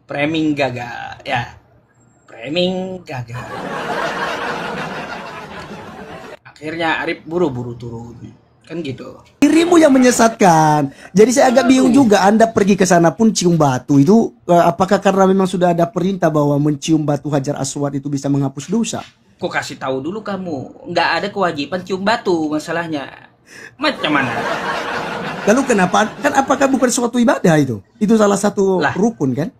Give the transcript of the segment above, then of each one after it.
Framing gagal, ya. Framing gagal. Akhirnya Arif buru-buru turun. Kan gitu. Dirimu yang menyesatkan. Jadi saya agak bingung juga. Anda pergi ke sana pun cium batu itu, apakah karena memang sudah ada perintah bahwa mencium batu Hajar Aswad itu bisa menghapus dosa? Kok kasih tahu dulu kamu, nggak ada kewajiban cium batu masalahnya. Macam mana? Lalu kenapa? Kan apakah bukan suatu ibadah itu? Itu salah satu Lah. rukun kan?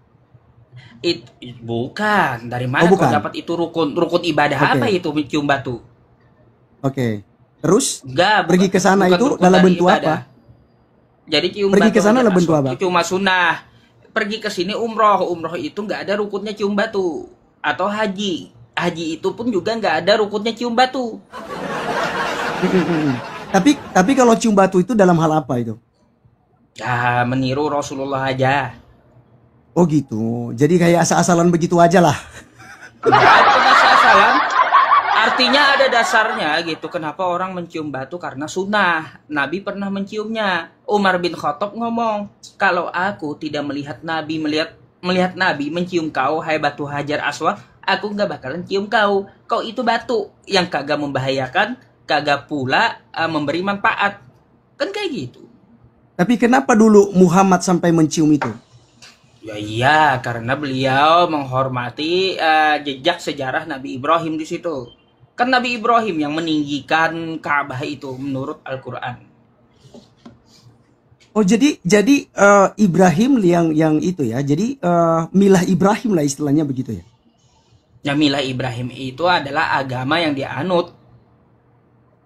Bukan. Dari mana bukan. kau dapat itu rukun ibadah apa itu mencium batu? Oke. Terus Enggak, pergi ke sana bukan itu rukun dalam dari bentuk ibadah. apa? Jadi cium Pergi batu ke sana Hajar dalam bentuk Aswad apa? itu cuma sunnah. Pergi ke sini umroh itu nggak ada rukunnya cium batu. Atau haji itu pun juga nggak ada rukunnya cium batu. Tapi kalau cium batu itu dalam hal apa itu? Ya meniru Rasulullah aja. Oh gitu. Jadi kayak asal-asalan begitu aja lah. Itu asal-asalan. Artinya ada dasarnya gitu. Kenapa orang mencium batu? Karena sunnah. Nabi pernah menciumnya. Umar bin Khattab ngomong, kalau aku tidak melihat Nabi melihat Nabi mencium kau, hai batu Hajar Aswad, aku nggak bakalan cium kau. Kau itu batu yang kagak membahayakan, kagak pula memberi manfaat. Kan kayak gitu. Tapi kenapa dulu Muhammad sampai mencium itu? Ya iya, karena beliau menghormati jejak sejarah Nabi Ibrahim di situ. Kan Nabi Ibrahim yang meninggikan Ka'bah itu menurut Al-Qur'an. Oh jadi Ibrahim yang itu ya. Jadi milah Ibrahim lah istilahnya begitu ya. Ya milah Ibrahim itu adalah agama yang dianut.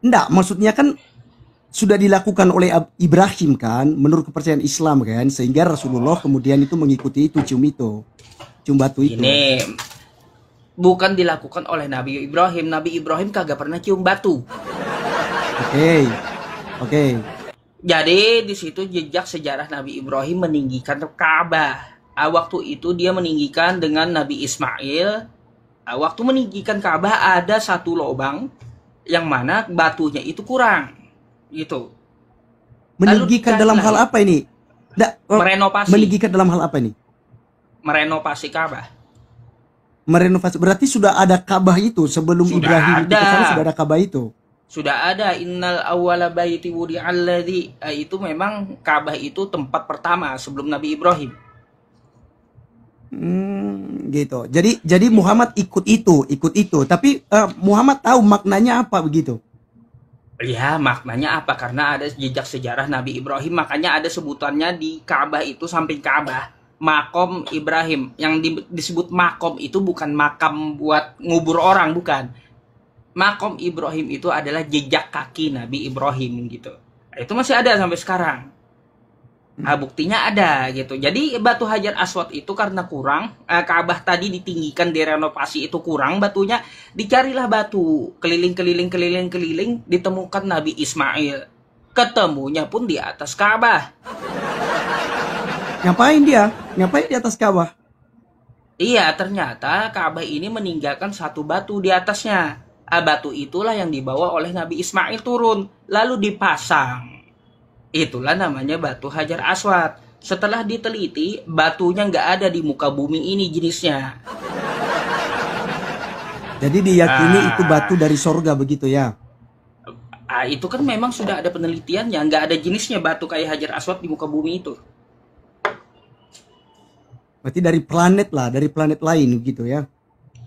Enggak, maksudnya kan sudah dilakukan oleh Ibrahim kan, menurut kepercayaan Islam kan, sehingga Rasulullah kemudian itu mengikuti itu, cium batu itu. Ini bukan dilakukan oleh Nabi Ibrahim. Nabi Ibrahim kagak pernah cium batu. Oke. Jadi di situ jejak sejarah Nabi Ibrahim meninggikan Ka'bah. Waktu itu dia meninggikan dengan Nabi Ismail. Waktu meninggikan Ka'bah ada satu lubang yang mana batunya itu kurang. Gitu. Meninggikan dalam hal apa ini? Merenovasi. Meninggikan dalam hal apa ini? Merenovasi Ka'bah. Merenovasi. Berarti sudah ada Ka'bah itu sebelum Sudah Ibrahim ada. itu ke sana sudah ada Ka'bah itu. Sudah ada innal awwala baiti wudi'alladzi, itu memang Ka'bah itu tempat pertama sebelum Nabi Ibrahim. Gitu. Jadi Muhammad ikut itu. Tapi Muhammad tahu maknanya apa begitu? Ya, maknanya apa? Karena ada jejak sejarah Nabi Ibrahim, makanya ada sebutannya di Ka'bah itu samping Ka'bah, Makom Ibrahim. Yang disebut makom itu bukan makam buat ngubur orang, bukan. Makom Ibrahim itu adalah jejak kaki Nabi Ibrahim gitu. Itu masih ada sampai sekarang. Nah, buktinya ada gitu. Jadi batu Hajar Aswad itu karena kurang, Ka'bah tadi ditinggikan, direnovasi itu kurang batunya, dicarilah batu keliling, ditemukan Nabi Ismail. Ketemunya pun di atas Ka'bah. Ngapain dia? Ngapain di atas Ka'bah? Iya, ternyata Ka'bah ini meninggalkan satu batu di atasnya. Batu itulah yang dibawa oleh Nabi Ismail turun, lalu dipasang. Itulah namanya batu Hajar Aswad. Setelah diteliti, batunya nggak ada di muka bumi ini jenisnya. Jadi diyakini itu batu dari sorga begitu ya? Itu kan memang sudah ada penelitiannya, nggak ada jenisnya batu kayak Hajar Aswad di muka bumi itu. Berarti dari planet lain gitu ya?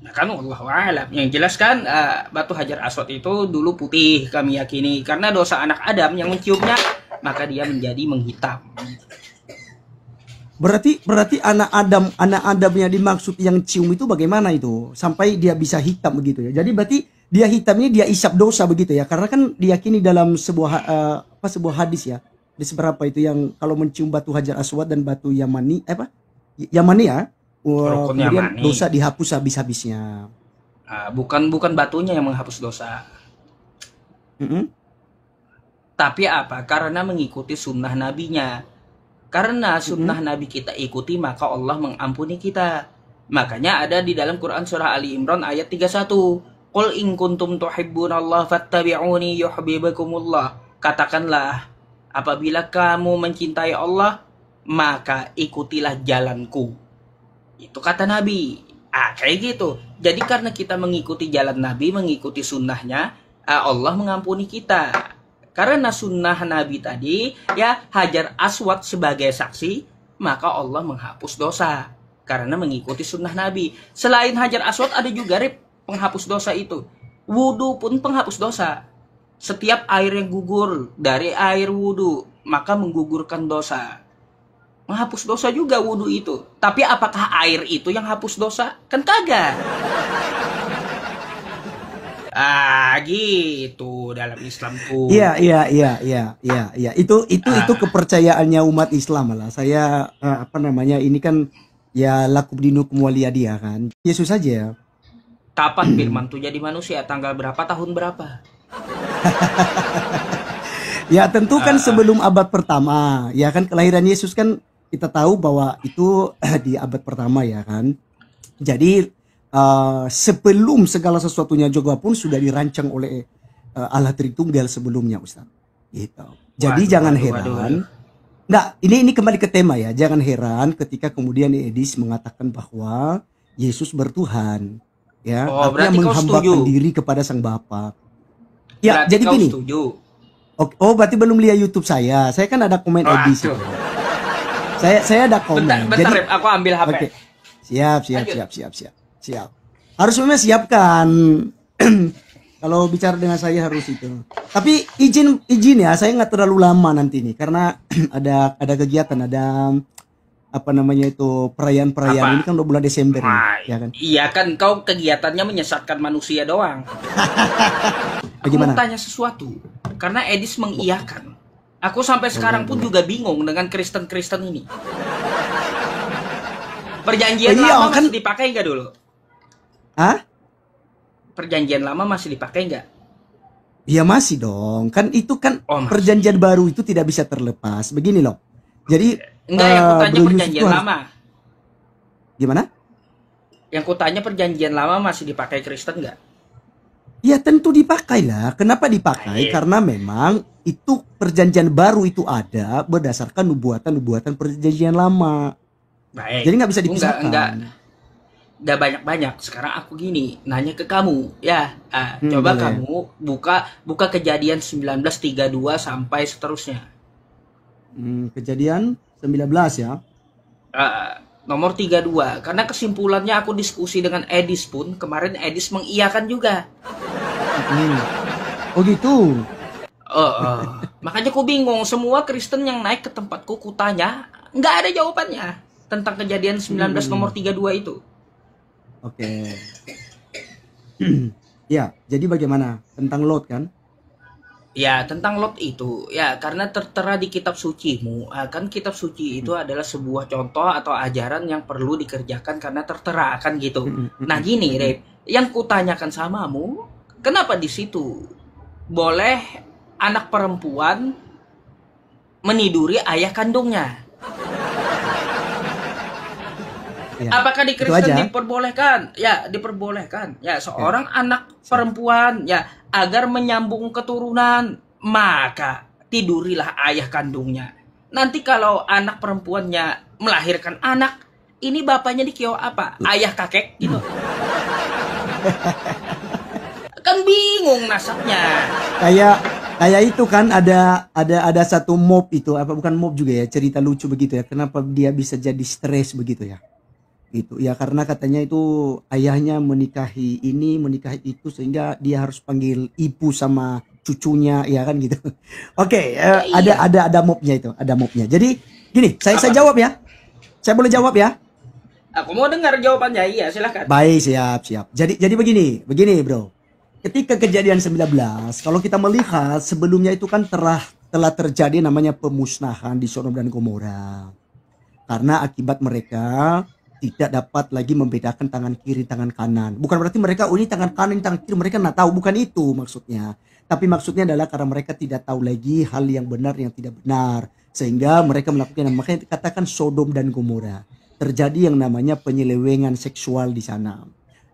Nah kan wallahu a'lam. Yang jelas kan batu Hajar Aswad itu dulu putih kami yakini, karena dosa anak Adam yang menciumnya maka dia menjadi menghitam. Berarti anak Adam yang dimaksud yang cium itu bagaimana itu sampai dia bisa hitam begitu ya? Jadi berarti dia hitamnya dia isap dosa begitu ya? Karena kan diyakini dalam sebuah hadis ya, di seberapa itu yang kalau mencium batu Hajar Aswad dan batu Yamani Yamani ya, kemudian Yamani, dosa dihapus habis-habisnya. Bukan batunya yang menghapus dosa. Tapi apa? Karena mengikuti sunnah nabinya. Karena sunnah nabi kita ikuti, maka Allah mengampuni kita. Makanya ada di dalam Quran surah Ali Imran ayat 31. Qul in kuntum tuhibbunallaha fattabi'uni yuhibbukumullah. Katakanlah, apabila kamu mencintai Allah, maka ikutilah jalanku. Itu kata Nabi. Kayak gitu. Jadi karena kita mengikuti jalan Nabi, mengikuti sunnahnya, Allah mengampuni kita. Karena sunnah Nabi tadi, ya Hajar Aswad sebagai saksi, maka Allah menghapus dosa. Karena mengikuti sunnah Nabi. Selain Hajar Aswad ada juga penghapus dosa itu. Wudu pun penghapus dosa. Setiap air yang gugur dari air wudu, maka menggugurkan dosa. Menghapus dosa juga wudu itu. Tapi apakah air itu yang hapus dosa? Kan kagak. Gitu dalam Islamku. Iya. Itu kepercayaannya umat Islam lah. Saya ini kan ya lakum dinukum waliyadiyah kan. Yesus saja. Kapan firman itu jadi manusia? Tanggal berapa? Tahun berapa? Ya tentu kan sebelum abad pertama. Ya kan kelahiran Yesus kan kita tahu bahwa itu di abad pertama ya kan. Jadi sebelum segala sesuatunya juga pun sudah dirancang oleh Allah Tritunggal sebelumnya, Ustaz. Gitu. Jadi jangan heran. Nah, ini kembali ke tema ya. Jangan heran ketika kemudian Edis mengatakan bahwa Yesus bertuhan. Ya, artinya menghambakan diri kepada Sang Bapa. Ya, berarti jadi gini. Setuju. Oh, berarti belum lihat YouTube saya. Saya kan ada komen Edis. Saya ada komen. Bentar, jadi, aku ambil HP. Okay. Siap. Harus memang siapkan. Kalau bicara dengan saya harus itu. Tapi izin ya, saya nggak terlalu lama nanti nih karena ada kegiatan, ada perayaan ini kan udah bulan Desember nih, ya kan? Iya kan, kau kegiatannya menyesatkan manusia doang. Bagaimana? Aku mau tanya sesuatu karena Edis mengiyakan. Aku sampai sekarang pun juga bingung dengan Kristen ini. Perjanjian lama kan masih dipakai nggak dulu? Hah? Perjanjian lama masih dipakai nggak? Iya masih dong. Kan itu kan perjanjian baru itu tidak bisa terlepas. Begini loh. Jadi enggak, yang kutanya perjanjian lama. Gimana? Yang kutanya perjanjian lama masih dipakai Kristen nggak? Ya tentu dipakai lah. Kenapa dipakai? Karena memang itu perjanjian baru itu ada berdasarkan nubuatan perjanjian lama. Baik. Jadi nggak bisa dipisahkan. Enggak banyak-banyak. Sekarang aku gini, nanya ke kamu, ya. Coba boleh. Kamu buka Kejadian 19:32 sampai seterusnya. Kejadian 19 ya. Nomor 32. Karena kesimpulannya aku diskusi dengan Edis pun, kemarin Edis mengiyakan juga. Oh gitu. Makanya aku bingung, semua Kristen yang naik ke tempatku kutanya, nggak ada jawabannya tentang Kejadian 19 nomor 32 itu. Oke. Ya, jadi bagaimana tentang Lot kan? Ya, tentang Lot itu, ya karena tertera di kitab sucimu, kan kitab suci itu adalah sebuah contoh atau ajaran yang perlu dikerjakan karena tertera, kan gitu. Nah gini, Rep, yang kutanyakan samamu, kenapa di situ boleh anak perempuan meniduri ayah kandungnya? Ya, apakah di Kristen diperbolehkan? Ya, diperbolehkan. Ya, seorang anak perempuan ya agar menyambung keturunan, maka tidurilah ayah kandungnya. Nanti kalau anak perempuannya melahirkan anak, ini bapaknya dikio apa? Ayah kakek gitu. Kan bingung nasabnya. Kayak itu kan ada satu mob itu, bukan mob juga ya, cerita lucu begitu ya. Kenapa dia bisa jadi stres begitu ya? Gitu ya, karena katanya itu ayahnya menikahi itu sehingga dia harus panggil ibu sama cucunya ya kan gitu. Oke, ada mobnya itu, ada mobnya. Jadi gini, saya jawab ya. Saya boleh jawab ya? Aku mau dengar jawabannya. Iya, silakan. Baik, siap. Jadi begini Bro. Ketika Kejadian 19, kalau kita melihat sebelumnya itu kan telah terjadi namanya pemusnahan di Sodom dan Gomora. Karena akibat mereka tidak dapat lagi membedakan tangan kiri tangan kanan. Bukan berarti mereka ini tangan kanan ini tangan kiri, mereka nggak tahu, bukan itu maksudnya. Tapi maksudnya adalah karena mereka tidak tahu lagi hal yang benar yang tidak benar, sehingga mereka melakukan, makanya dikatakan Sodom dan Gomora. Terjadi yang namanya penyelewengan seksual di sana.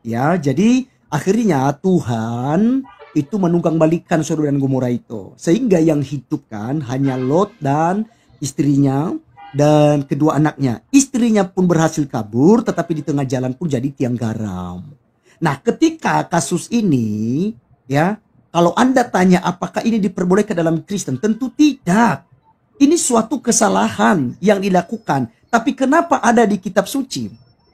Ya, jadi akhirnya Tuhan itu menunggang-balikan Sodom dan Gomora itu, sehingga yang hidup kan hanya Lot dan istrinya dan kedua anaknya. Istrinya pun berhasil kabur, tetapi di tengah jalan pun jadi tiang garam. Nah, ketika kasus ini, ya, kalau Anda tanya apakah ini diperbolehkan dalam Kristen, tentu tidak. Ini suatu kesalahan yang dilakukan. Tapi kenapa ada di kitab suci?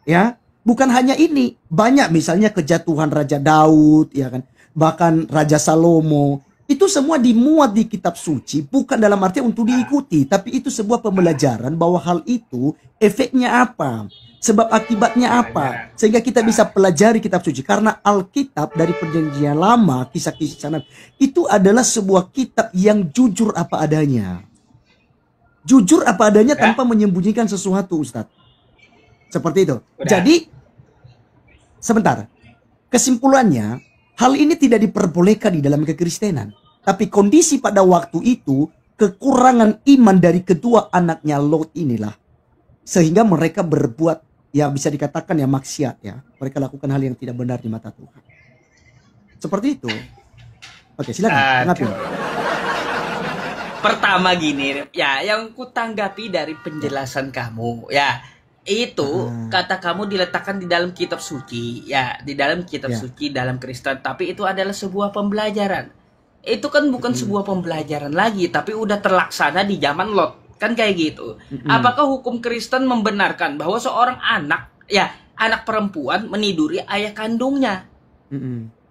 Ya, bukan hanya ini, banyak misalnya kejatuhan Raja Daud, ya kan, bahkan Raja Salomo. Itu semua dimuat di kitab suci, bukan dalam arti untuk diikuti, tapi itu sebuah pembelajaran bahwa hal itu efeknya apa, sebab akibatnya apa, sehingga kita bisa pelajari kitab suci. Karena Alkitab dari Perjanjian Lama, kisah-kisah Nabi, itu adalah sebuah kitab yang jujur apa adanya. Jujur apa adanya tanpa menyembunyikan sesuatu, Ustadz. Seperti itu. Jadi, sebentar. Kesimpulannya, hal ini tidak diperbolehkan di dalam kekristenan. Tapi kondisi pada waktu itu, kekurangan iman dari kedua anaknya Lot inilah. Sehingga mereka berbuat, ya bisa dikatakan ya maksiat ya. Mereka lakukan hal yang tidak benar di mata Tuhan. Seperti itu. Oke, silakan. Pertama gini, ya yang kutanggapi dari penjelasan kamu, ya itu kata kamu diletakkan di dalam kitab suci, ya di dalam kitab suci dalam Kristen, tapi itu adalah sebuah pembelajaran. Itu kan bukan sebuah pembelajaran lagi, tapi udah terlaksana di zaman Lot, kan kayak gitu. Apakah hukum Kristen membenarkan bahwa seorang anak, ya anak perempuan meniduri ayah kandungnya?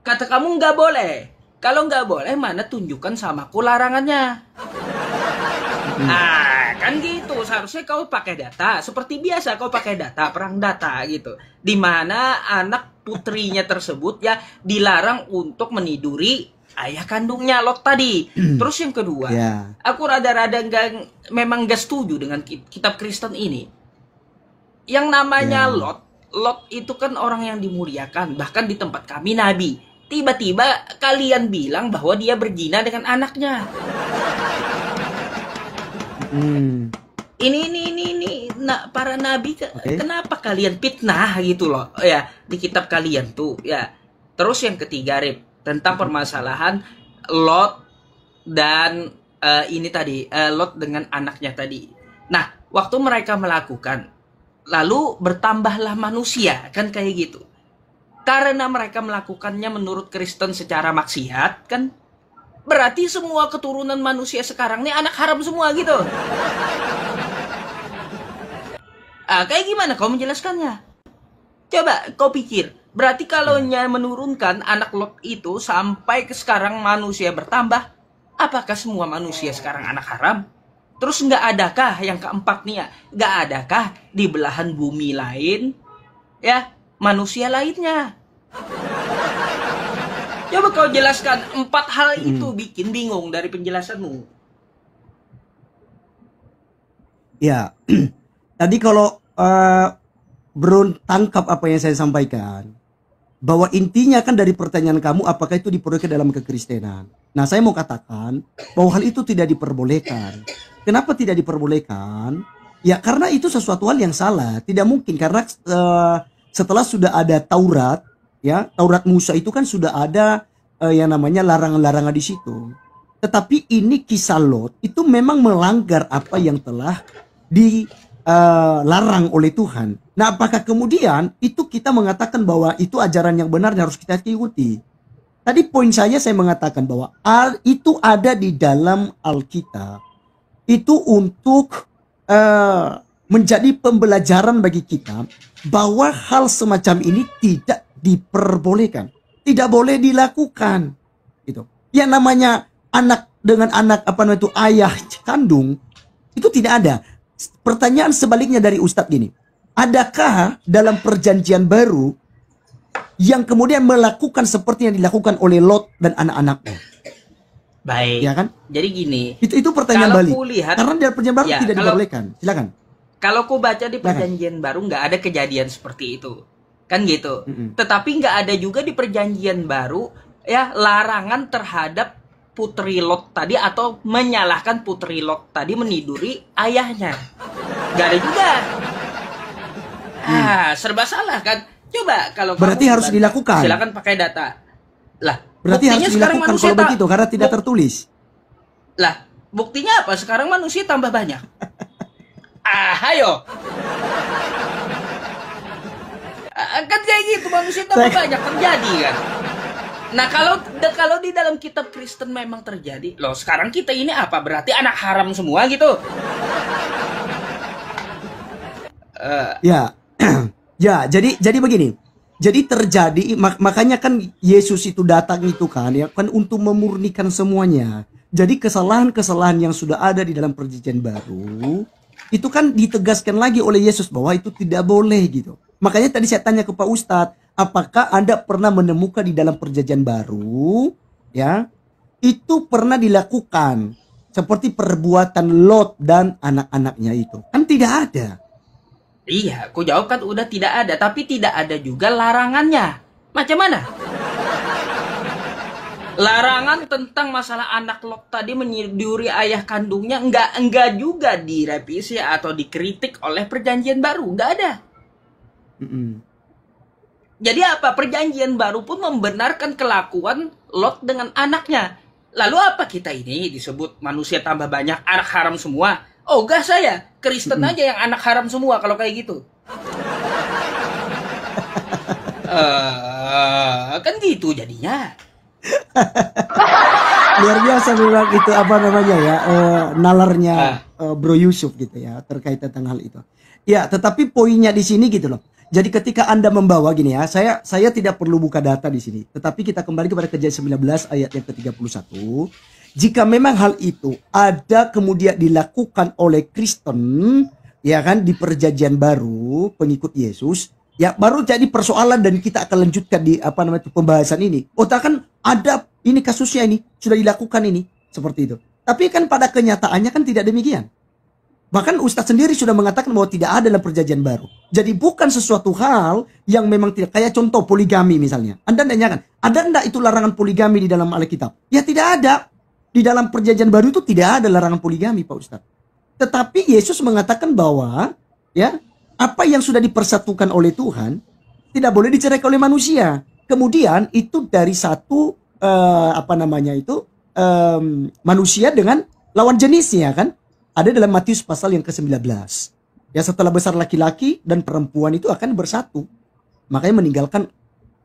Kata kamu nggak boleh. Kalau nggak boleh, mana tunjukkan samaku larangannya. Nah, kan gitu. Seharusnya kau pakai data. Seperti biasa kau pakai data, perang data gitu. Dimana anak putrinya tersebut ya dilarang untuk meniduri ayah kandungnya Lot tadi. Terus yang kedua, aku rada-rada memang gak setuju dengan kitab Kristen ini. Yang namanya Lot itu kan orang yang dimuliakan. Bahkan di tempat kami Nabi. Tiba-tiba kalian bilang bahwa dia berzina dengan anaknya. Ini para nabi, kenapa kalian fitnah gitu loh ya di kitab kalian tuh ya. Terus yang ketiga, Rip, tentang permasalahan Lot dan ini tadi Lot dengan anaknya tadi. Nah, waktu mereka melakukan, lalu bertambahlah manusia, kan kayak gitu. Karena mereka melakukannya menurut Kristen secara maksiat, kan berarti semua keturunan manusia sekarang ini anak haram semua gitu. Kayak gimana kau menjelaskannya? Coba kau pikir, berarti kalau menurunkan anak Lot itu sampai ke sekarang manusia bertambah, apakah semua manusia sekarang anak haram? Terus nggak adakah yang keempat nih ya, nggak adakah di belahan bumi lain ya manusia lainnya? Coba kau jelaskan 4 hal itu, bikin bingung dari penjelasanmu. Ya, tadi kalau Bro tangkap apa yang saya sampaikan, bahwa intinya kan dari pertanyaan kamu apakah itu diperbolehkan dalam kekristenan. Nah, saya mau katakan bahwa hal itu tidak diperbolehkan. Kenapa tidak diperbolehkan? Ya karena itu sesuatu hal yang salah. Tidak mungkin, karena setelah sudah ada Taurat, ya Taurat Musa itu kan sudah ada yang namanya larangan-larangan di situ. Tetapi ini kisah Lot itu memang melanggar apa yang telah dilarang oleh Tuhan. Nah, apakah kemudian itu kita mengatakan bahwa itu ajaran yang benar dan harus kita ikuti? Tadi poin saya mengatakan bahwa itu ada di dalam Alkitab. Itu untuk menjadi pembelajaran bagi kita bahwa hal semacam ini tidak diperbolehkan, tidak boleh dilakukan. Gitu. Yang namanya anak dengan anak ayah kandung itu tidak ada. Pertanyaan sebaliknya dari Ustadz gini, adakah dalam perjanjian baru yang kemudian melakukan seperti yang dilakukan oleh Lot dan anak-anaknya? Baik. Ya kan? Jadi gini. Itu pertanyaan balik. Lihat, karena dalam perjanjian baru tidak diperbolehkan. Silakan. Kalau ku baca di perjanjian baru nggak ada kejadian seperti itu. Kan gitu. Tetapi nggak ada juga di perjanjian baru ya larangan terhadap putri Lot tadi atau menyalahkan putri Lot tadi meniduri ayahnya. Nggak ada juga. Serba salah kan. Coba kalau berarti harus dilakukan. Silakan pakai data. Lah, berarti harus dilakukan kalau begitu karena tidak tertulis. Lah, buktinya apa? Sekarang manusia tambah banyak. Ayo. Kan kayak gitu, manusia tambah banyak terjadi kan. Nah, kalau di dalam kitab Kristen memang terjadi, loh sekarang kita ini apa? Berarti anak haram semua gitu? Ya, ya. Jadi begini. Jadi terjadi, makanya kan Yesus itu datang itu kan, ya kan untuk memurnikan semuanya. Jadi kesalahan-kesalahan yang sudah ada di dalam perjanjian baru itu kan ditegaskan lagi oleh Yesus bahwa itu tidak boleh gitu. Makanya tadi saya tanya ke Pak Ustadz, apakah Anda pernah menemukan di dalam perjanjian baru, ya, itu pernah dilakukan seperti perbuatan Lot dan anak-anaknya itu? Kan tidak ada. Iya, aku jawab kan udah tidak ada, tapi tidak ada juga larangannya. Macam mana? Larangan tentang masalah anak Lot tadi menyiduri ayah kandungnya enggak juga direvisi atau dikritik oleh perjanjian baru, enggak ada. Jadi apa? Perjanjian baru pun membenarkan kelakuan Lot dengan anaknya. Lalu apa kita ini disebut manusia tambah banyak, anak haram semua? Oh enggak, saya Kristen aja yang anak haram semua kalau kayak gitu. Kan gitu jadinya. Luar biasa memang itu apa namanya ya, nalarnya Bro Yusuf gitu ya terkait tentang hal itu. Ya, tetapi poinnya di sini gitu loh. Jadi ketika Anda membawa gini ya, saya tidak perlu buka data di sini. Tetapi kita kembali kepada Kejadian 19 ayat yang ke-31. Jika memang hal itu ada kemudian dilakukan oleh Kristen, ya kan, di perjanjian baru, pengikut Yesus, ya baru jadi persoalan dan kita akan lanjutkan di apa namanya pembahasan ini. Oh, tak kan ada ini kasusnya ini sudah dilakukan ini seperti itu. Tapi kan pada kenyataannya kan tidak demikian. Bahkan Ustadz sendiri sudah mengatakan bahwa tidak ada dalam perjanjian baru. Jadi bukan sesuatu hal yang memang tidak, kayak contoh poligami misalnya. Anda tanyakan, ada enggak itu larangan poligami di dalam Alkitab? Ya tidak ada. Di dalam perjanjian baru itu tidak ada larangan poligami, Pak Ustadz. Tetapi Yesus mengatakan bahwa ya apa yang sudah dipersatukan oleh Tuhan tidak boleh diceraikan oleh manusia. Kemudian itu dari satu manusia dengan lawan jenisnya kan. Ada dalam Matius pasal yang ke-19. Ya, setelah besar laki-laki dan perempuan itu akan bersatu. Makanya meninggalkan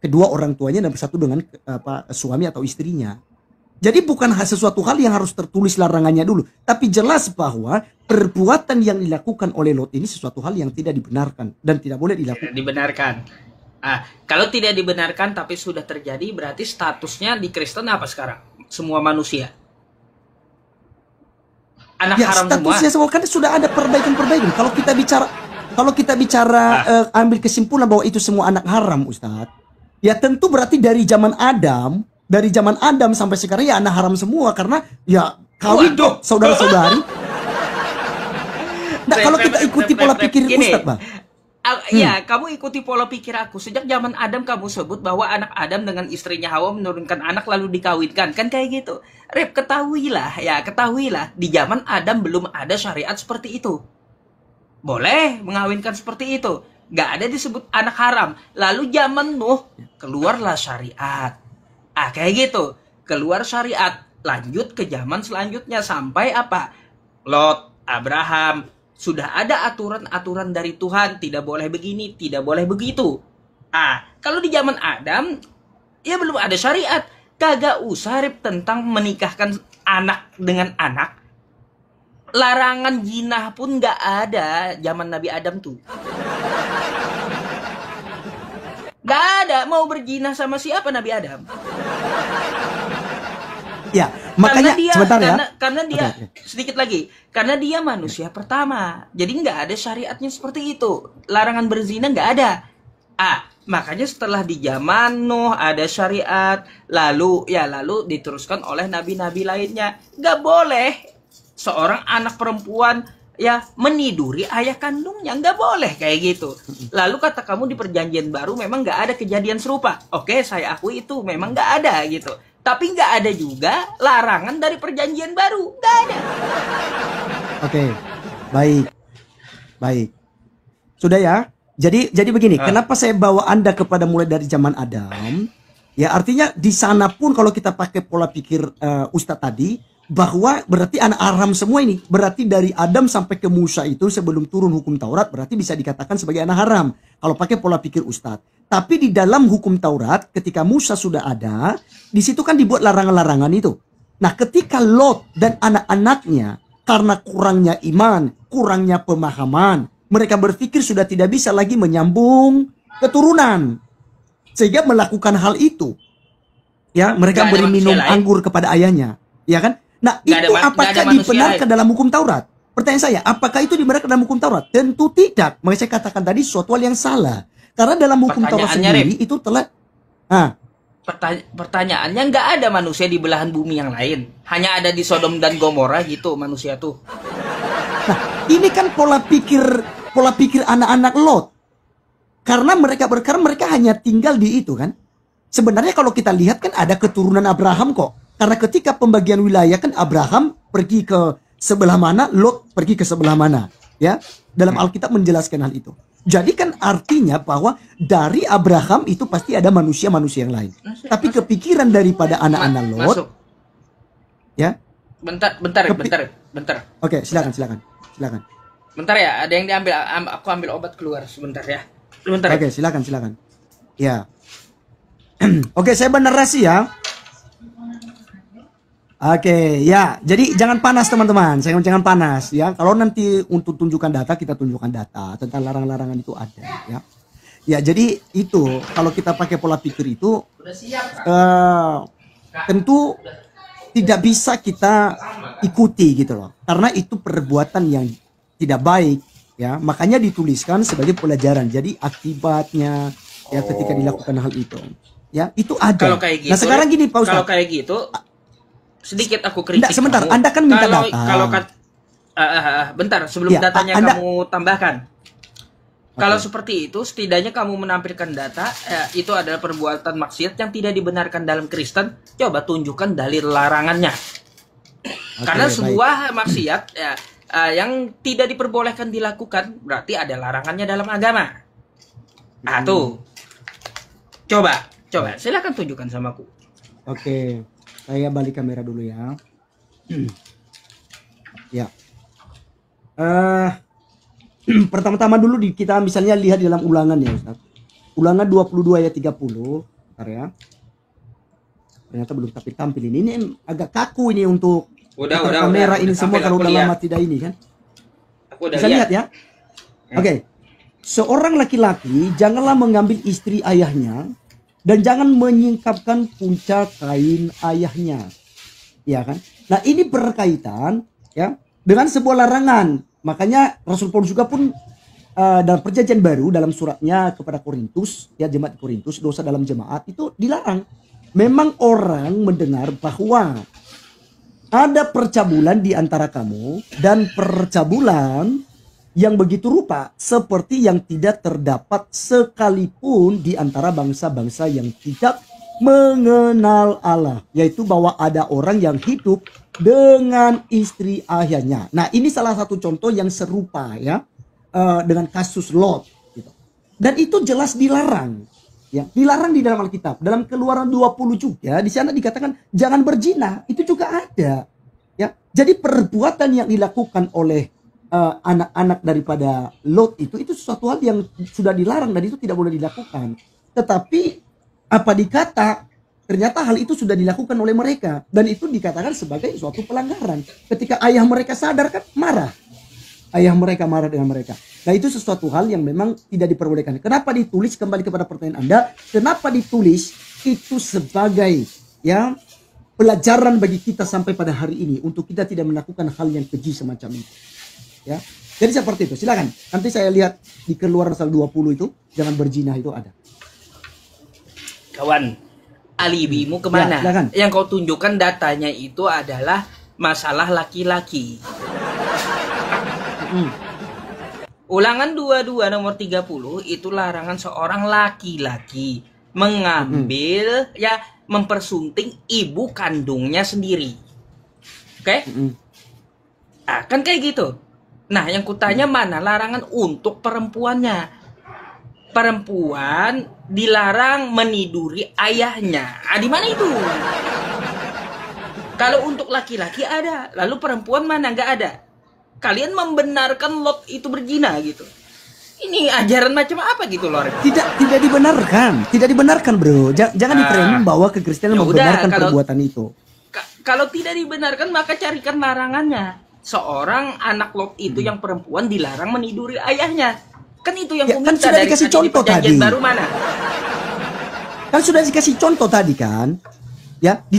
kedua orang tuanya dan bersatu dengan suami atau istrinya. Jadi bukan sesuatu hal yang harus tertulis larangannya dulu. Tapi jelas bahwa perbuatan yang dilakukan oleh Lot ini sesuatu hal yang tidak dibenarkan. Dan tidak boleh dilakukan. Dibenarkan. Kalau tidak dibenarkan tapi sudah terjadi, berarti statusnya di Kristen apa sekarang? Semua manusia. Anak ya, haram statusnya semua kan sudah ada perbaikan-perbaikan. Kalau kita bicara ambil kesimpulan bahwa itu semua anak haram, Ustadz, ya tentu berarti dari zaman Adam sampai sekarang ya anak haram semua karena ya kawin saudara-saudari. Nah, kalau kita ikuti pola pikir Ustadz, Bang. Ya, kamu ikuti pola pikir aku. Sejak zaman Adam kamu sebut bahwa anak Adam dengan istrinya Hawa menurunkan anak lalu dikawinkan. Kan kayak gitu. Rep, ketahuilah. Di zaman Adam belum ada syariat seperti itu. Boleh mengawinkan seperti itu. Gak ada disebut anak haram. Lalu zaman Nuh, keluarlah syariat. Kayak gitu. Keluar syariat. Lanjut ke zaman selanjutnya. Sampai apa? Lot, Abraham. Sudah ada aturan-aturan dari Tuhan, tidak boleh begini, tidak boleh begitu. Kalau di zaman Adam, ya belum ada syariat. Kagak usah rib tentang menikahkan anak dengan anak. Larangan jinah pun gak ada zaman Nabi Adam tuh. Gak ada, mau berjinah sama siapa Nabi Adam? Ya, makanya karena dia sedikit lagi, karena dia manusia pertama, jadi nggak ada syariatnya seperti itu. Larangan berzina nggak ada. Makanya setelah di zaman Nuh ada syariat, lalu diteruskan oleh nabi-nabi lainnya. Nggak boleh seorang anak perempuan ya meniduri ayah kandungnya, nggak boleh kayak gitu. Lalu kata kamu di perjanjian baru memang nggak ada kejadian serupa. Oke, saya akui itu memang nggak ada gitu. Tapi nggak ada juga larangan dari perjanjian baru. Nggak ada. Oke, baik. Sudah ya? Jadi begini, kenapa saya bawa Anda kepada mulai dari zaman Adam? Ya artinya di sana pun kalau kita pakai pola pikir Ustadz tadi, bahwa berarti anak Aram semua ini, berarti dari Adam sampai ke Musa itu sebelum turun hukum Taurat berarti bisa dikatakan sebagai anak haram kalau pakai pola pikir Ustadz. Tapi di dalam hukum Taurat ketika Musa sudah ada, di situ kan dibuat larangan-larangan itu. Nah, ketika Lot dan anak-anaknya karena kurangnya iman, kurangnya pemahaman, mereka berpikir sudah tidak bisa lagi menyambung keturunan sehingga melakukan hal itu. Ya, mereka beri minum anggur kepada ayahnya, ya kan? Nah, itu apakah dibenarkan dalam hukum Taurat? Pertanyaan saya, apakah itu dibenarkan dalam hukum Taurat? Tentu tidak. Makanya saya katakan tadi suatu hal yang salah. Karena dalam hukum Taurat sendiri itu telah... Pertanyaannya, nggak ada manusia di belahan bumi yang lain. Hanya ada di Sodom dan Gomora gitu manusia tuh. Nah, ini kan pola pikir anak-anak Lot. Karena mereka hanya tinggal di itu kan. Sebenarnya kalau kita lihat kan ada keturunan Abraham kok. Karena ketika pembagian wilayah kan Abraham pergi ke sebelah mana, Lot pergi ke sebelah mana, ya. Dalam Alkitab menjelaskan hal itu. Jadi kan artinya bahwa dari Abraham itu pasti ada manusia-manusia yang lain. Tapi kepikiran daripada anak-anak Lot, ya. Bentar. Oke, silakan. Bentar ya, ada yang diambil. Aku ambil obat keluar sebentar ya. Bentar. Oke, silakan. Ya. Oke, saya bernarasi ya. Oke, ya. Jadi jangan panas teman-teman. Saya jangan panas ya. Kalau nanti untuk tunjukkan data, kita tunjukkan data tentang larangan-larangan itu ada ya. Ya, jadi itu kalau kita pakai pola pikir itu tentu tidak bisa kita ikuti gitu loh. Karena itu perbuatan yang tidak baik ya. Makanya dituliskan sebagai pelajaran. Jadi akibatnya ya ketika dilakukan hal itu. Ya, itu ada. Kalau kayak gitu, nah, sekarang gini Pak Ustaz. Kalau kayak gitu sedikit aku kritik. Nggak, sebentar, kamu. Anda kan minta data. Bentar, sebelum ya, datanya kamu tambahkan. Okay. Kalau seperti itu, setidaknya kamu menampilkan data, itu adalah perbuatan maksiat yang tidak dibenarkan dalam Kristen. Coba tunjukkan dalil larangannya. Karena sebuah maksiat yang tidak diperbolehkan dilakukan, berarti ada larangannya dalam agama. Tuh. Coba, silakan tunjukkan sama aku. Oke. Saya balik kamera dulu ya. Ya. Pertama-tama dulu kita misalnya lihat di dalam ulangan ya Ustaz. Ulangan 22 ayat 30. Bentar ya. Ternyata belum tampil ini. Ini agak kaku ini untuk kamera ini semua kalau udah lama tidak ini kan. Aku udah bisa lihat ya. Oke. Seorang laki-laki janganlah mengambil istri ayahnya dan jangan menyingkapkan punca kain ayahnya, ya kan? Nah, ini berkaitan ya dengan sebuah larangan. Makanya Rasul Paulus juga pun dalam Perjanjian Baru dalam suratnya kepada Korintus, ya jemaat Korintus, dosa dalam jemaat itu dilarang. Memang orang mendengar bahwa ada percabulan di antara kamu dan percabulan yang begitu rupa seperti yang tidak terdapat sekalipun di antara bangsa-bangsa yang tidak mengenal Allah, yaitu bahwa ada orang yang hidup dengan istri ayahnya. Nah, ini salah satu contoh yang serupa ya dengan kasus Lot gitu. Dan itu jelas dilarang ya, dilarang di dalam Alkitab. Dalam Keluaran 20 juga di sana dikatakan jangan berzina, itu juga ada ya. Jadi perbuatan yang dilakukan oleh anak-anak daripada Lot itu sesuatu hal yang sudah dilarang dan itu tidak boleh dilakukan. Tetapi apa dikata ternyata hal itu sudah dilakukan oleh mereka dan itu dikatakan sebagai suatu pelanggaran. Ketika ayah mereka sadar kan marah. Ayah mereka marah dengan mereka. Nah, itu sesuatu hal yang memang tidak diperbolehkan. Kenapa ditulis, kembali kepada pertanyaan Anda, kenapa ditulis itu sebagai ya pelajaran bagi kita sampai pada hari ini untuk kita tidak melakukan hal yang keji semacam itu. Ya. Jadi seperti itu. Silakan. Nanti saya lihat di Keluaran pasal 20 itu jangan berzina itu ada. Kawan, alibimu kemana? Ya, yang kau tunjukkan datanya itu adalah masalah laki-laki. Ulangan 22 nomor 30 itu larangan seorang laki-laki mengambil ya mempersunting ibu kandungnya sendiri. Oke? Kan kayak gitu. Nah, yang kutanya mana larangan untuk perempuannya? Perempuan dilarang meniduri ayahnya. Di mana itu? Kalau untuk laki-laki ada, lalu perempuan mana nggak ada. Kalian membenarkan Lot itu berzina gitu. Ini ajaran macam apa gitu loh? Tidak dibenarkan bro. Jangan di-framing bahwa kekristenan membenarkan perbuatan itu. Kalau tidak dibenarkan maka carikan larangannya. Seorang anak Lot itu yang perempuan dilarang meniduri ayahnya. Kan itu yang kan sudah dikasih contoh tadi. Baru mana? Kan sudah dikasih contoh tadi kan. Ya, di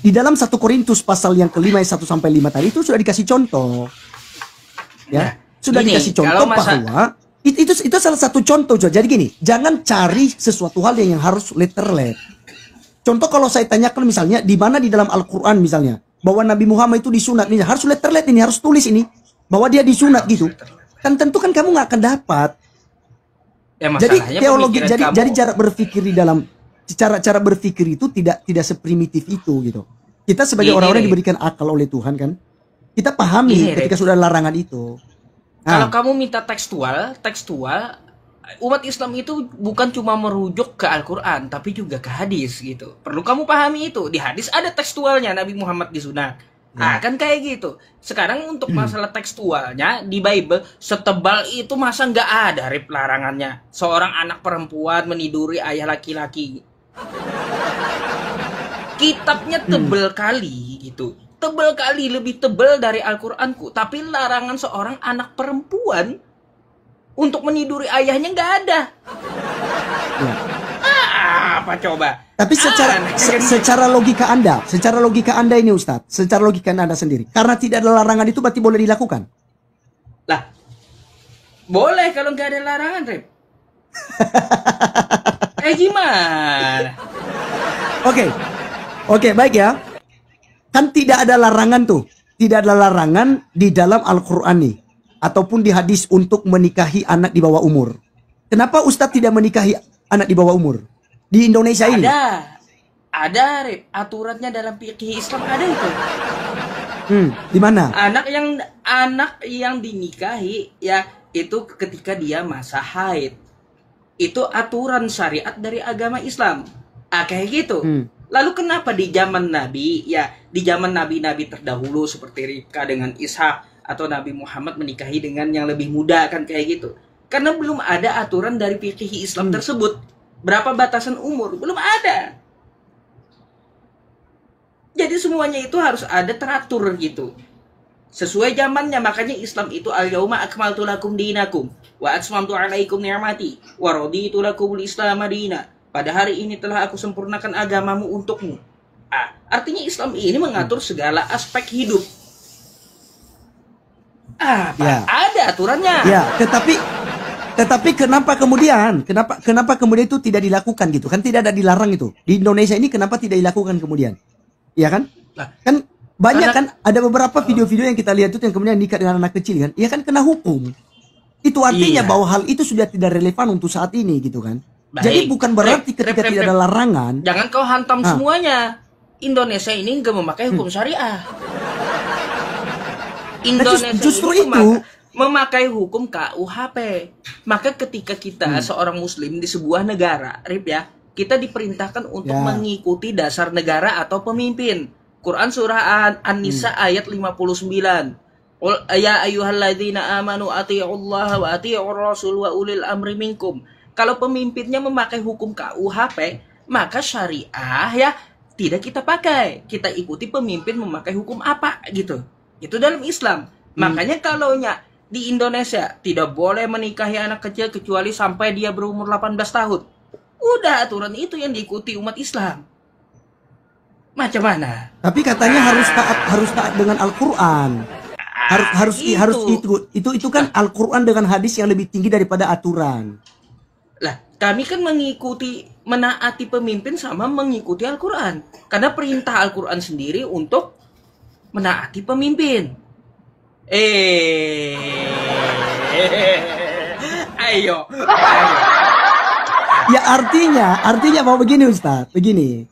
dalam 1 Korintus pasal yang kelima ayat 1 sampai 5 tadi itu sudah dikasih contoh. Ya, sudah dikasih contoh bahwa itu salah satu contoh. Jadi gini, jangan cari sesuatu hal yang harus letterlet. Contoh kalau saya tanyakan misalnya di mana di dalam Al-Qur'an misalnya bahwa Nabi Muhammad itu disunat, ini harus letterlet, ini harus tulis ini bahwa dia disunat gitu. Kan tentu kan kamu nggak akan dapat. Ya, jadi teologi jadi cara berpikir di dalam cara berpikir itu tidak seprimitif itu gitu. Kita sebagai orang-orang diberikan akal oleh Tuhan kan. Kita pahami ketika sudah larangan itu. Kalau kamu minta tekstual, umat Islam itu bukan cuma merujuk ke Al-Quran, tapi juga ke hadis gitu. Perlu kamu pahami itu. Di hadis ada tekstualnya Nabi Muhammad disunat. Nah, kan kayak gitu. Sekarang untuk masalah tekstualnya di Bible setebal itu masa nggak ada larangannya. Seorang anak perempuan meniduri ayah laki-laki. Kitabnya tebel kali gitu. Tebel kali, lebih tebel dari Al-Quranku. Tapi larangan seorang anak perempuan untuk meniduri ayahnya nggak ada. Ya. Apa coba? Tapi secara logika Anda ini Ustadz, secara logika Anda sendiri, karena tidak ada larangan itu berarti boleh dilakukan? Lah, boleh kalau nggak ada larangan, Rep. Gimana? Oke, baik ya. Kan tidak ada larangan tuh. Tidak ada larangan di dalam Al-Quran nih. Ataupun di hadis untuk menikahi anak di bawah umur. Kenapa Ustadz tidak menikahi anak di bawah umur? Di Indonesia ini? Ada, Rip. Aturannya dalam fikih Islam ada itu. Di mana? Anak yang dinikahi ya itu ketika dia masa haid. Itu aturan syariat dari agama Islam. Kayak gitu. Lalu kenapa di zaman Nabi, ya di zaman Nabi-Nabi terdahulu seperti Ribka dengan Ishak atau Nabi Muhammad menikahi dengan yang lebih muda kan kayak gitu? Karena belum ada aturan dari fikih Islam tersebut. Berapa batasan umur? Belum ada. Jadi semuanya itu harus ada teratur gitu. Sesuai zamannya, makanya Islam itu al-yauma akmaltu lakum dinakum wa atmamtu alaikum ni'mati wa raditu lakumul Islam madina. Pada hari ini telah aku sempurnakan agamamu untukmu. Artinya Islam ini mengatur segala aspek hidup. Ada aturannya. Ya, tetapi kenapa kemudian itu tidak dilakukan gitu? Kan tidak ada dilarang itu. Di Indonesia ini kenapa tidak dilakukan kemudian? Iya kan? Kan banyak kan ada beberapa video-video yang kita lihat itu yang kemudian nikah dengan anak kecil kan? Iya kan kena hukum. Itu artinya bahwa hal itu sudah tidak relevan untuk saat ini gitu kan? Baik. Jadi bukan berarti ketika tidak ada larangan. Jangan kau hantam semuanya. Indonesia ini nggak memakai hukum syariah. Indonesia justru ini itu memakai hukum KUHP. Maka ketika kita seorang muslim di sebuah negara, Rip ya, kita diperintahkan untuk mengikuti dasar negara atau pemimpin. Quran surah An-Nisa ayat 59. Ya ayyuhalladzina amanu atii'ullaha wa atii'ur rasul wa ulil amri minkum. Kalau pemimpinnya memakai hukum KUHP, maka syariah ya tidak kita pakai. Kita ikuti pemimpin memakai hukum apa gitu. Itu dalam Islam. Makanya kalau di Indonesia tidak boleh menikahi anak kecil kecuali sampai dia berumur 18 tahun. Udah aturan itu yang diikuti umat Islam. Macam mana? Tapi katanya harus taat dengan Al-Qur'an. Harus itu kan Al-Qur'an dengan hadis yang lebih tinggi daripada aturan. Lah, kami kan menaati pemimpin sama mengikuti Al-Quran. Karena perintah Al-Quran sendiri untuk menaati pemimpin. Ayo. Ya artinya mau begini Ustaz, begini.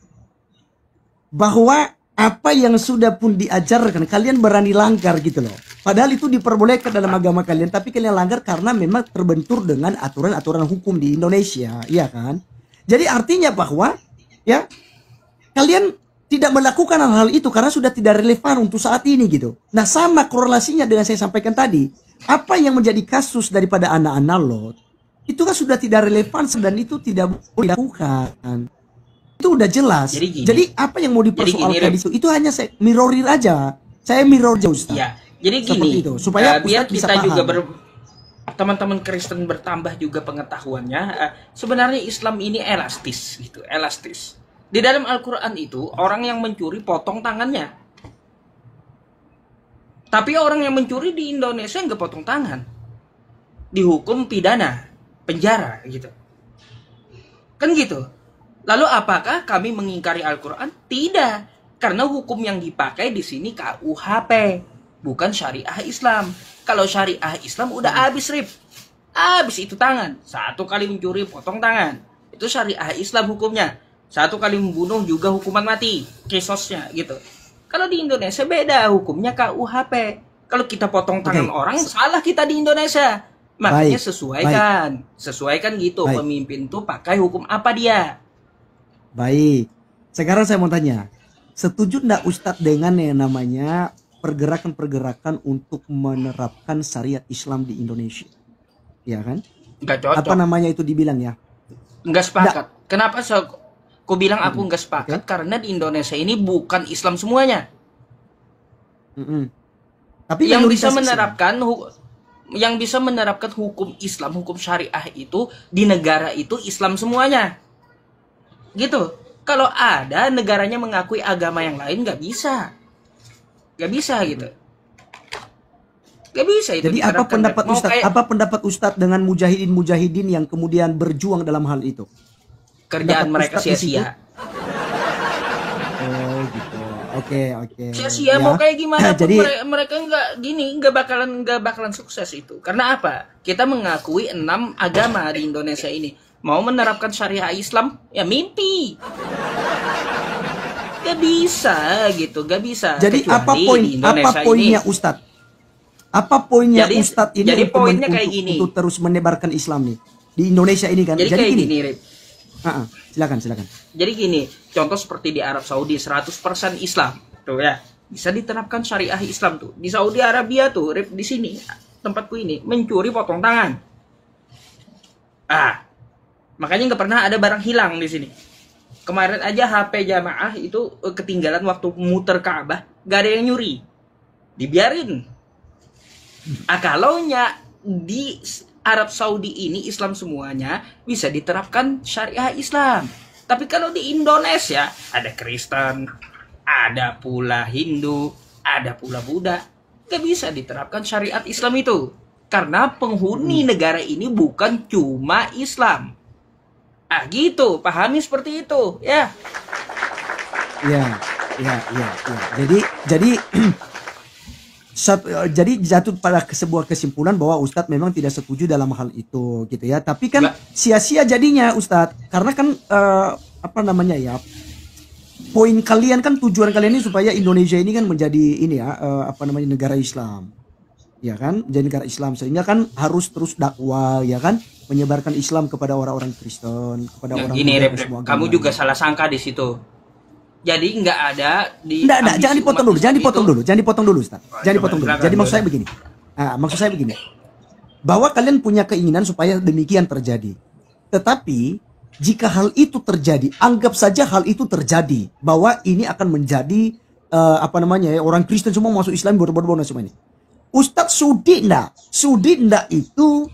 Bahwa apa yang sudah pun diajarkan, kalian berani langgar gitu loh. Padahal itu diperbolehkan dalam agama kalian, tapi kalian langgar karena memang terbentur dengan aturan-aturan hukum di Indonesia, iya kan? Jadi artinya bahwa ya kalian tidak melakukan hal-hal itu karena sudah tidak relevan untuk saat ini gitu. Nah, sama korelasinya dengan saya sampaikan tadi. Apa yang menjadi kasus daripada anak-anak Lot itu kan sudah tidak relevan dan itu tidak boleh dilakukan. Itu udah jelas. Jadi apa yang mau dipersoalkan itu hanya saya mirrorir aja. Saya mirror aja, Ustaz. Ya, jadi gini. Itu, supaya biar bisa kita paham. juga teman-teman Kristen bertambah juga pengetahuannya. Sebenarnya Islam ini elastis gitu, elastis. Di dalam Al-Qur'an itu orang yang mencuri potong tangannya. Tapi orang yang mencuri di Indonesia nggak potong tangan. Dihukum pidana, penjara gitu. Kan gitu. Lalu apakah kami mengingkari Al-Qur'an? Tidak. Karena hukum yang dipakai di sini KUHP, bukan syariah Islam. Kalau syariah Islam udah habis, Rip. Habis itu tangan. 1 kali mencuri potong tangan. Itu syariah Islam hukumnya. 1 kali membunuh juga hukuman mati, kisosnya gitu. Kalau di Indonesia beda hukumnya KUHP. Kalau kita potong tangan orang, salah kita di Indonesia. Makanya sesuaikan gitu. Pemimpin tuh pakai hukum apa dia. Baik. Sekarang saya mau tanya, setuju enggak Ustadz dengan yang namanya pergerakan-pergerakan untuk menerapkan syariat Islam di Indonesia? Ya kan? Enggak cocok. Apa namanya itu dibilang ya? Enggak sepakat. Kenapa aku bilang aku enggak sepakat? Karena di Indonesia ini bukan Islam semuanya. Tapi yang bisa menerapkan hukum Islam, hukum syariah itu di negara itu Islam semuanya. Gitu. Kalau ada negaranya mengakui agama yang lain, nggak bisa gitu. Nggak bisa itu. Jadi apa pendapat Ustadz? Apa pendapat Ustadz dengan mujahidin yang kemudian berjuang dalam hal itu? Kerjaan mereka sia-sia. Oh gitu. Oke. Sia-sia ya. Mau kayak gimana? Jadi mereka nggak bakalan sukses itu. Karena apa? Kita mengakui 6 agama di Indonesia ini. Mau menerapkan syariah Islam, ya mimpi. Gak bisa gitu, gak bisa. Jadi apa poinnya Ustadz? Apa poinnya Ustadz ini jadi poinnya kayak gini. Untuk terus menebarkan Islam nih di Indonesia ini kan? Jadi kayak gini, Rip. Silakan. Jadi gini, contoh seperti di Arab Saudi 100% Islam, tuh ya. Bisa diterapkan syariah Islam tuh. Di Saudi Arabia tuh, Rip, di sini tempatku ini mencuri potong tangan. Makanya nggak pernah ada barang hilang di sini. Kemarin aja HP jamaah itu ketinggalan waktu muter Ka'bah, nggak ada yang nyuri, dibiarin. Kalaunya di Arab Saudi ini Islam semuanya bisa diterapkan syariah Islam. Tapi kalau di Indonesia ada Kristen, ada pula Hindu, ada pula Buddha, nggak bisa diterapkan syariat Islam itu. Karena penghuni negara ini bukan cuma Islam. Gitu, pahami seperti itu, ya. Ya. Jadi jatuh pada sebuah kesimpulan bahwa Ustadz memang tidak setuju dalam hal itu, gitu ya. Tapi kan sia-sia jadinya Ustadz, karena kan poin kalian kan, tujuan kalian ini supaya Indonesia ini kan menjadi negara Islam, ya kan, menjadi negara Islam, sehingga kan harus terus dakwah, ya kan, menyebarkan Islam kepada orang-orang Kristen, kepada orang-orang semua agama. Kamu juga salah sangka di situ. Jadi nggak ada di. Nggak, jangan dipotong dulu, Ustaz. Jangan dipotong dulu. Jadi maksud saya begini. Bahwa kalian punya keinginan supaya demikian terjadi. Tetapi jika hal itu terjadi, anggap saja hal itu terjadi, bahwa ini akan menjadi orang Kristen semua masuk Islam, berbondong-bondong semua ini. Ustadz sudi ndak itu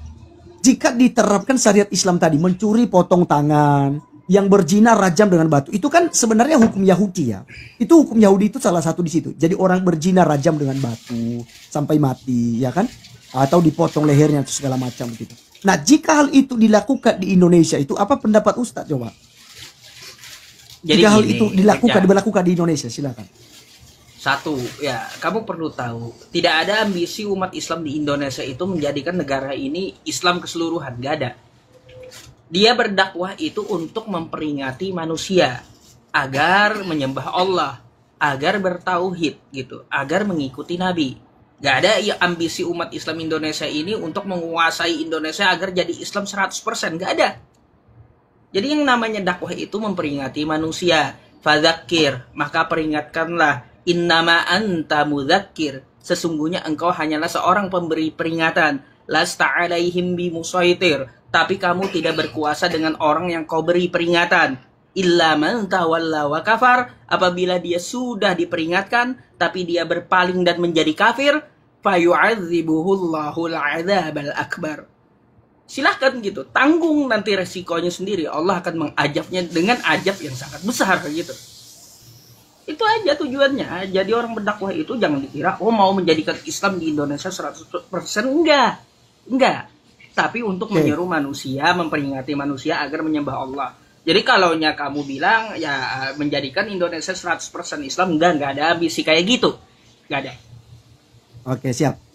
jika diterapkan syariat Islam tadi, mencuri potong tangan, yang berzina rajam dengan batu, itu kan sebenarnya hukum Yahudi ya. Itu hukum Yahudi itu salah satu di situ. Jadi orang berzina rajam dengan batu sampai mati, ya kan? Atau dipotong lehernya atau segala macam begitu. Nah, jika hal itu dilakukan di Indonesia, itu apa pendapat Ustadz coba? Jika hal itu dilakukan di Indonesia, silakan. Satu, ya, kamu perlu tahu, tidak ada ambisi umat Islam di Indonesia itu menjadikan negara ini Islam keseluruhan, gak ada. Dia berdakwah itu untuk memperingati manusia agar menyembah Allah, agar bertauhid gitu, agar mengikuti Nabi. Gak ada ya ambisi umat Islam Indonesia ini untuk menguasai Indonesia agar jadi Islam 100%, gak ada. Jadi yang namanya dakwah itu memperingati manusia. Fadzakir, maka peringatkanlah. Innama anta mudzakir, sesungguhnya engkau hanyalah seorang pemberi peringatan. Lasta alaihim bimusaitir, tapi kamu tidak berkuasa dengan orang yang kau beri peringatan. Illa man tawalla wa kafar, apabila dia sudah diperingatkan tapi dia berpaling dan menjadi kafir, fayu'adzibuhullahul adzabal akbar. Silahkan gitu, tanggung nanti resikonya sendiri. Allah akan mengajabnya dengan ajab yang sangat besar gitu. Itu aja tujuannya. Jadi orang berdakwah itu jangan dikira mau menjadikan Islam di Indonesia 100%. Enggak. Tapi untuk menyeru manusia, memperingati manusia agar menyembah Allah. Jadi kalaunya kamu bilang ya menjadikan Indonesia 100% Islam, enggak ada ambisi kayak gitu. Enggak ada. Oke, siap.